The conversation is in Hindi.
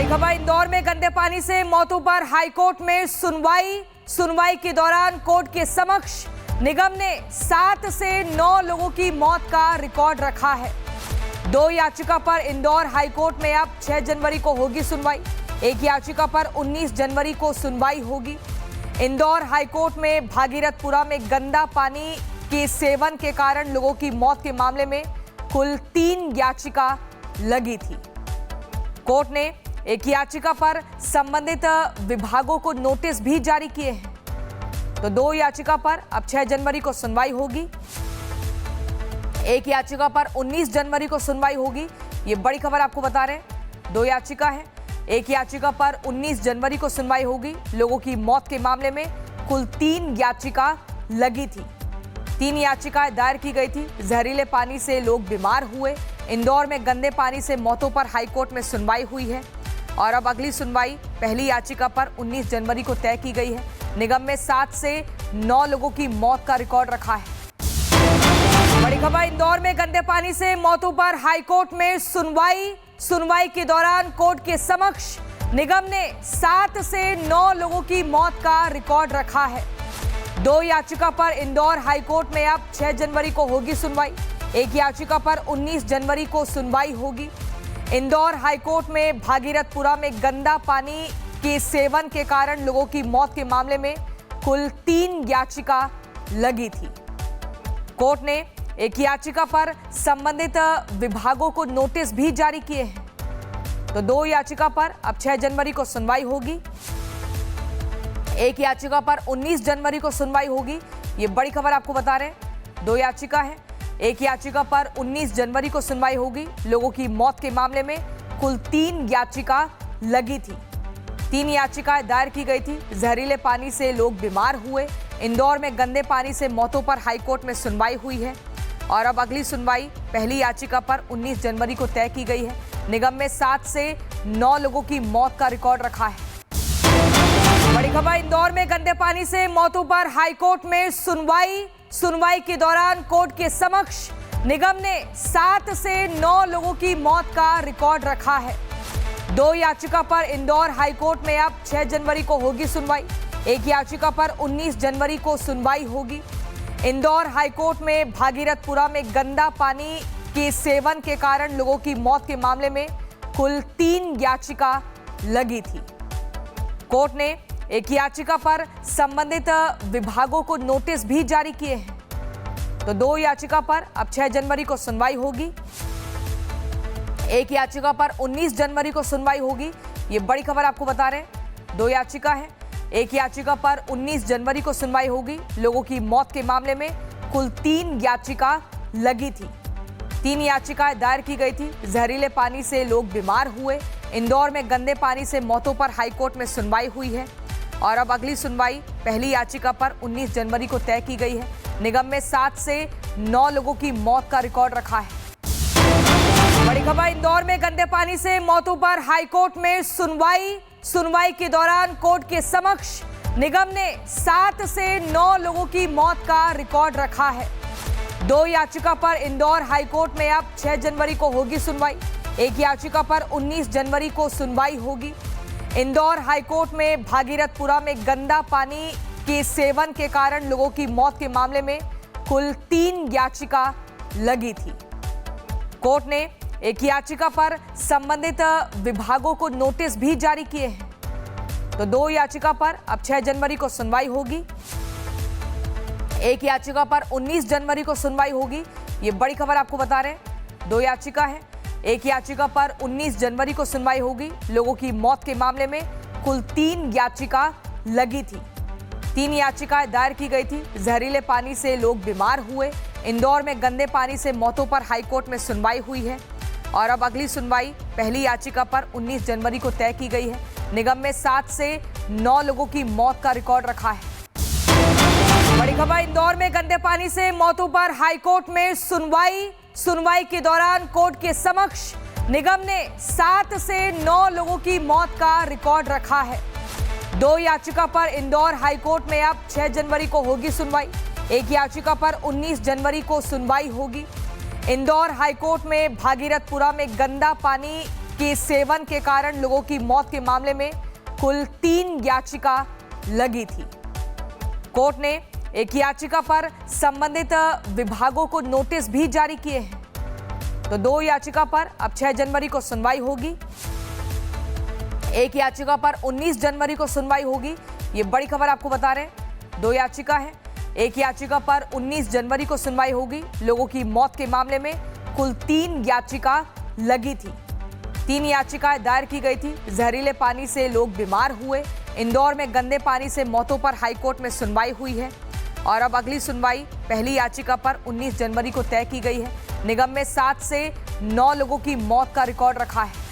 खबर इंदौर में गंदे पानी से मौतों पर हाईकोर्ट में सुनवाई के दौरान कोर्ट के समक्ष निगम ने 7 से 9 लोगों की मौत का रिकॉर्ड रखा है। 2 याचिका पर इंदौर हाईकोर्ट में अब 6 जनवरी को होगी सुनवाई। एक याचिका पर 19 जनवरी को सुनवाई होगी। इंदौर हाईकोर्ट में भागीरथपुरा में गंदा पानी के सेवन के कारण लोगों की मौत के मामले में कुल 3 याचिका लगी थी। कोर्ट ने एक याचिका पर संबंधित विभागों को नोटिस भी जारी किए हैं। तो 2 याचिका पर अब 6 जनवरी को सुनवाई होगी। एक याचिका पर 19 जनवरी को सुनवाई होगी। ये बड़ी खबर आपको बता रहे हैं। 2 याचिका है। एक याचिका पर 19 जनवरी को सुनवाई होगी। लोगों की मौत के मामले में कुल 3 याचिका लगी थी। 3 याचिकाएं दायर की गई थी। जहरीले पानी से लोग बीमार हुए। इंदौर में गंदे पानी से मौतों पर हाईकोर्ट में सुनवाई हुई है और अब अगली सुनवाई पहली याचिका पर 19 जनवरी को तय की गई है। निगम में 7 से 9 लोगों की मौत का रिकॉर्ड रखा है। बड़ी खबर इंदौर में गंदे पानी से मौतों पर हाईकोर्ट में सुनवाई के दौरान कोर्ट के समक्ष निगम ने 7 से 9 लोगों की मौत का रिकॉर्ड रखा है। 2 याचिका पर इंदौर हाईकोर्ट में अब 6 जनवरी को होगी सुनवाई। एक याचिका पर 19 जनवरी को सुनवाई होगी। इंदौर हाईकोर्ट में भागीरथपुरा में गंदा पानी के सेवन के कारण लोगों की मौत के मामले में कुल 3 याचिका लगी थी। कोर्ट ने एक याचिका पर संबंधित विभागों को नोटिस भी जारी किए हैं। तो 2 याचिका पर अब 6 जनवरी को सुनवाई होगी। एक याचिका पर 19 जनवरी को सुनवाई होगी। ये बड़ी खबर आपको बता रहे हैं। 2 याचिका है। एक याचिका पर 19 जनवरी को सुनवाई होगी। लोगों की मौत के मामले में कुल 3 याचिका लगी थी। 3 याचिकाएं दायर की गई थी। जहरीले पानी से लोग बीमार हुए। इंदौर में गंदे पानी से मौतों पर हाईकोर्ट में सुनवाई हुई है और अब अगली सुनवाई पहली याचिका पर 19 जनवरी को तय की गई है। निगम में 7 से 9 लोगों की मौत का रिकॉर्ड रखा है। बड़ी खबर इंदौर में गंदे पानी से मौतों पर हाईकोर्ट में सुनवाई के दौरान कोर्ट के समक्ष निगम ने 7 से 9 लोगों की मौत का रिकॉर्ड रखा है। 2 याचिका पर इंदौर हाईकोर्ट में अब 6 जनवरी को होगी सुनवाई। एक याचिका पर 19 जनवरी को सुनवाई होगी। इंदौर हाईकोर्ट में भागीरथपुरा में गंदा पानी के सेवन के कारण लोगों की मौत के मामले में कुल 3 याचिका लगी थी। कोर्ट ने एक याचिका पर संबंधित विभागों को नोटिस भी जारी किए हैं। तो 2 याचिका पर अब 6 जनवरी को सुनवाई होगी। एक याचिका पर 19 जनवरी को सुनवाई होगी। ये बड़ी खबर आपको बता रहे हैं। 2 याचिका है। एक याचिका पर 19 जनवरी को सुनवाई होगी। लोगों की मौत के मामले में कुल 3 याचिका लगी थी। 3 याचिकाएं दायर की गई थी। जहरीले पानी से लोग बीमार हुए। इंदौर में गंदे पानी से मौतों पर हाईकोर्ट में सुनवाई हुई है और अब अगली सुनवाई पहली याचिका पर 19 जनवरी को तय की गई है। निगम में 7 से 9 लोगों की मौत का रिकॉर्ड रखा है। बड़ी खबर इंदौर में गंदे पानी से मौतों पर हाईकोर्ट में सुनवाई के दौरान कोर्ट के समक्ष निगम ने 7 से 9 लोगों की मौत का रिकॉर्ड रखा है। 2 याचिका पर इंदौर हाईकोर्ट में अब 6 जनवरी को होगी सुनवाई। एक याचिका पर 19 जनवरी को सुनवाई होगी। इंदौर हाईकोर्ट में भागीरथपुरा में गंदा पानी के सेवन के कारण लोगों की मौत के मामले में कुल 3 याचिका लगी थी। कोर्ट ने एक याचिका पर संबंधित विभागों को नोटिस भी जारी किए हैं। तो 2 याचिका पर अब 6 जनवरी को सुनवाई होगी। एक याचिका पर 19 जनवरी को सुनवाई होगी। ये बड़ी खबर आपको बता रहे हैं। 2 याचिका है। एक याचिका पर 19 जनवरी को सुनवाई होगी। लोगों की मौत के मामले में कुल 3 याचिका लगी थी। 3 याचिकाएं दायर की गई थी। जहरीले पानी से लोग बीमार हुए। इंदौर में गंदे पानी से मौतों पर हाईकोर्ट में सुनवाई हुई है और अब अगली सुनवाई पहली याचिका पर 19 जनवरी को तय की गई है। निगम में 7 से 9 लोगों की मौत का रिकॉर्ड रखा है। बड़ी खबर इंदौर में गंदे पानी से मौतों पर हाईकोर्ट में सुनवाई के दौरान कोर्ट के समक्ष निगम ने 7 से 9 लोगों की मौत का रिकॉर्ड रखा है। 2 याचिका पर इंदौर हाईकोर्ट में अब 6 जनवरी को होगी सुनवाई। एक याचिका पर 19 जनवरी को सुनवाई होगी। इंदौर हाईकोर्ट में भागीरथपुरा में गंदा पानी के सेवन के कारण लोगों की मौत के मामले में कुल 3 याचिका लगी थी। कोर्ट ने एक याचिका पर संबंधित विभागों को नोटिस भी जारी किए हैं। तो 2 याचिका पर अब 6 जनवरी को सुनवाई होगी। एक याचिका पर 19 जनवरी को सुनवाई होगी। ये बड़ी खबर आपको बता रहे हैं। 2 याचिका है। एक याचिका पर 19 जनवरी को सुनवाई होगी। लोगों की मौत के मामले में कुल 3 याचिका लगी थी। 3 याचिकाएं दायर की गई थी। जहरीले पानी से लोग बीमार हुए। इंदौर में गंदे पानी से मौतों पर हाईकोर्ट में सुनवाई हुई है और अब अगली सुनवाई पहली याचिका पर 19 जनवरी को तय की गई है। निगम में 7 से 9 लोगों की मौत का रिकॉर्ड रखा है।